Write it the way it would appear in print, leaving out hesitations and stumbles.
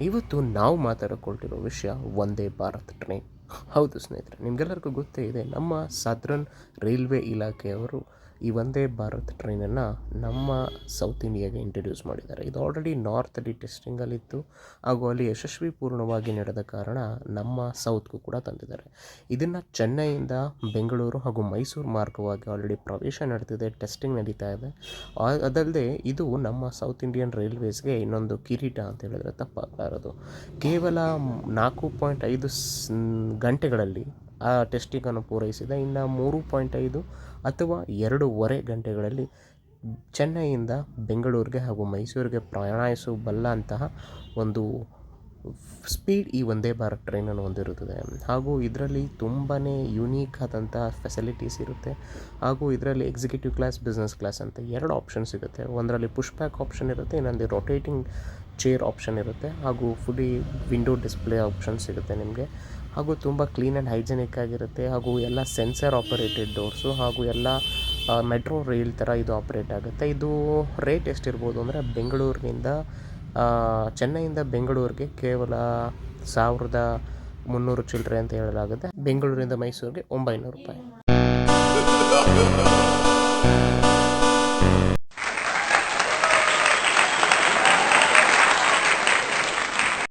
ಇವತ್ತು ನಾವು ಮಾತಾಡಿಕೊಳ್ತಿರೋ ವಿಷಯ ವಂದೇ ಭಾರತ್ ಟ್ರೈನ್. ಹೌದು ಸ್ನೇಹಿತರೆ, ನಿಮಗೆಲ್ಲರಿಗೂ ಗೊತ್ತೇ ಇದೆ, ನಮ್ಮ ಸದರ್ನ್ ರೈಲ್ವೆ ಇಲಾಖೆಯವರು ಈ ವಂದೇ ಭಾರತ್ ಟ್ರೈನನ್ನು ನಮ್ಮ ಸೌತ್ ಇಂಡಿಯಾಗೆ ಇಂಟ್ರಡ್ಯೂಸ್ ಮಾಡಿದ್ದಾರೆ. ಇದು ಆಲ್ರೆಡಿ ನಾರ್ತಲ್ಲಿ ಟೆಸ್ಟಿಂಗಲ್ಲಿತ್ತು ಹಾಗೂ ಅಲ್ಲಿ ಯಶಸ್ವಿಪೂರ್ಣವಾಗಿ ನಡೆದ ಕಾರಣ ನಮ್ಮ ಸೌತ್ಗೂ ಕೂಡ ತಂದಿದ್ದಾರೆ. ಇದನ್ನು ಚೆನ್ನೈಯಿಂದ ಬೆಂಗಳೂರು ಹಾಗೂ ಮೈಸೂರು ಮಾರ್ಗವಾಗಿ ಆಲ್ರೆಡಿ ಪ್ರವೇಶ ನಡೆದಿದೆ, ಟೆಸ್ಟಿಂಗ್ ನಡೀತಾ ಇದೆ. ಅದಲ್ಲದೆ ಇದು ನಮ್ಮ ಸೌತ್ ಇಂಡಿಯನ್ ರೈಲ್ವೇಸ್ಗೆ ಇನ್ನೊಂದು ಕಿರೀಟ ಅಂತ ಹೇಳಿದ್ರೆ ತಪ್ಪಾಗಲಾರದು. ಕೇವಲ 4.5 ಗಂಟೆಗಳಲ್ಲಿ ಆ ಟೆಸ್ಟಿಂಗನ್ನು ಪೂರೈಸಿದೆ. ಇನ್ನು 3.5 ಅಥವಾ 2.5 ಗಂಟೆಗಳಲ್ಲಿ ಚೆನ್ನೈಯಿಂದ ಬೆಂಗಳೂರಿಗೆ ಹಾಗೂ ಮೈಸೂರಿಗೆ ಪ್ರಯಾಣಿಸಬಲ್ಲ ಅಂತಹ ಒಂದು ಸ್ಪೀಡ್ ಈ ವಂದೇ ಭಾರತ್ ಟ್ರೈನನ್ನು ಹೊಂದಿರುತ್ತದೆ. ಹಾಗೂ ಇದರಲ್ಲಿ ತುಂಬಾ ಯುನೀಕ್ ಆದಂಥ ಫೆಸಿಲಿಟೀಸ್ ಇರುತ್ತೆ. ಹಾಗೂ ಇದರಲ್ಲಿ ಎಕ್ಸಿಕ್ಯೂಟಿವ್ ಕ್ಲಾಸ್, ಬಿಸ್ನೆಸ್ ಕ್ಲಾಸ್ ಅಂತ 2 ಆಪ್ಷನ್ ಸಿಗುತ್ತೆ. ಒಂದರಲ್ಲಿ ಪುಷ್ ಬ್ಯಾಕ್ ಆಪ್ಷನ್ ಇರುತ್ತೆ, ಇನ್ನೊಂದು ರೊಟೇಟಿಂಗ್ ಚೇರ್ ಆಪ್ಷನ್ ಇರುತ್ತೆ, ಹಾಗೂ ಫುಲ್ಲಿ ವಿಂಡೋ ಡಿಸ್ಪ್ಲೇ ಆಪ್ಷನ್ ಸಿಗುತ್ತೆ ನಿಮಗೆ. ಹಾಗೂ ತುಂಬ ಕ್ಲೀನ್ ಆ್ಯಂಡ್ ಹೈಜೆನಿಕ್ ಆಗಿರುತ್ತೆ. ಹಾಗೂ ಎಲ್ಲ ಸೆನ್ಸರ್ ಆಪರೇಟೆಡ್ ಡೋರ್ಸು, ಹಾಗೂ ಎಲ್ಲ ಮೆಟ್ರೋ ರೈಲ್ ಥರ ಇದು ಆಪ್ರೇಟ್ ಆಗುತ್ತೆ. ಇದು ರೇಟ್ ಎಷ್ಟಿರ್ಬೋದು ಅಂದರೆ ಚೆನ್ನೈಯಿಂದ ಬೆಂಗಳೂರಿಗೆ ಕೇವಲ 1300 ಚಿಲ್ಲರೆ ಅಂತ ಹೇಳಲಾಗುತ್ತೆ. ಬೆಂಗಳೂರಿಂದ ಮೈಸೂರಿಗೆ 900 ರೂಪಾಯಿ.